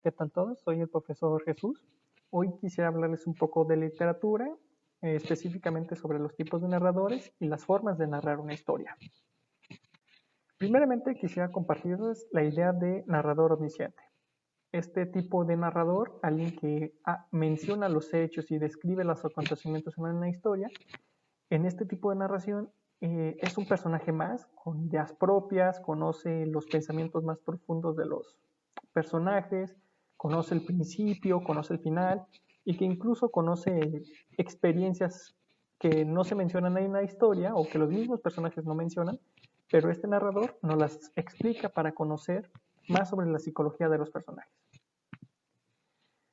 ¿Qué tal todos? Soy el profesor Jesús. Hoy quisiera hablarles un poco de literatura, específicamente sobre los tipos de narradores y las formas de narrar una historia. Primeramente quisiera compartirles la idea de narrador omnisciente. Este tipo de narrador, alguien que menciona los hechos y describe los acontecimientos en una historia, en este tipo de narración es un personaje más, con ideas propias, conoce los pensamientos más profundos de los personajes, conoce el principio, conoce el final y que incluso conoce experiencias que no se mencionan en la historia o que los mismos personajes no mencionan, pero este narrador nos las explica para conocer más sobre la psicología de los personajes.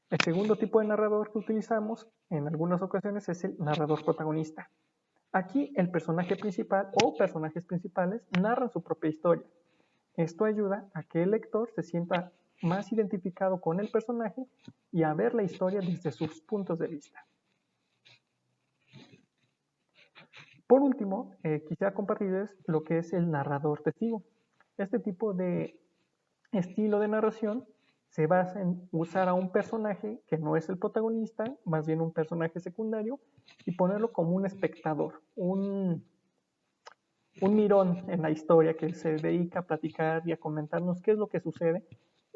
El segundo tipo de narrador que utilizamos en algunas ocasiones es el narrador protagonista. Aquí el personaje principal o personajes principales narran su propia historia. Esto ayuda a que el lector se sienta más identificado con el personaje y a ver la historia desde sus puntos de vista. Por último, quisiera compartirles lo que es el narrador testigo. Este tipo de estilo de narración se basa en usar a un personaje que no es el protagonista, más bien un personaje secundario, y ponerlo como un espectador, un mirón en la historia que se dedica a platicar y a comentarnos qué es lo que sucede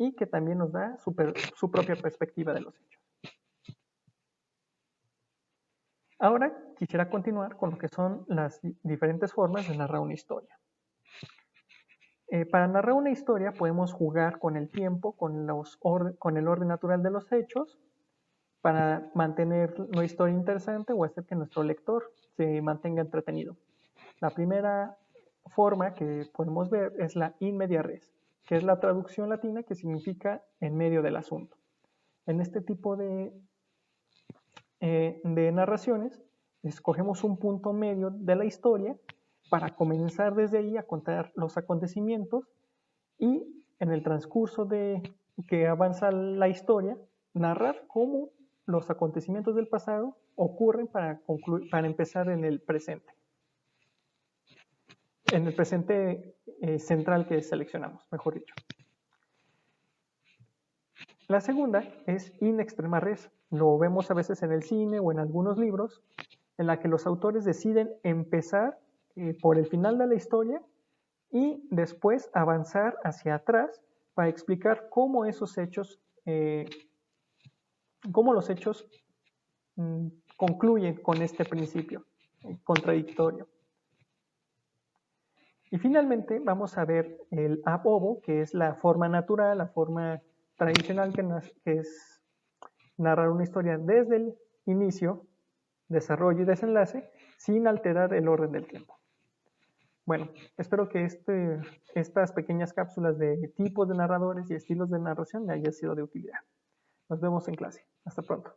y que también nos da su propia perspectiva de los hechos. Ahora quisiera continuar con lo que son las diferentes formas de narrar una historia. Para narrar una historia podemos jugar con el tiempo, con el orden natural de los hechos, para mantener la historia interesante o hacer que nuestro lector se mantenga entretenido. La primera forma que podemos ver es la in media res, que es la traducción latina que significa en medio del asunto. En este tipo de narraciones, escogemos un punto medio de la historia para comenzar desde ahí a contar los acontecimientos y en el transcurso de que avanza la historia, narrar cómo los acontecimientos del pasado ocurren para empezar en el presente. En el presente central que seleccionamos, mejor dicho. La segunda es in extrema res. Lo vemos a veces en el cine o en algunos libros, en la que los autores deciden empezar por el final de la historia y después avanzar hacia atrás para explicar cómo esos hechos, cómo los hechos concluyen con este principio contradictorio. Y finalmente vamos a ver el ab ovo, que es la forma natural, la forma tradicional que es narrar una historia desde el inicio, desarrollo y desenlace, sin alterar el orden del tiempo. Bueno, espero que estas pequeñas cápsulas de tipos de narradores y estilos de narración me hayan sido de utilidad. Nos vemos en clase. Hasta pronto.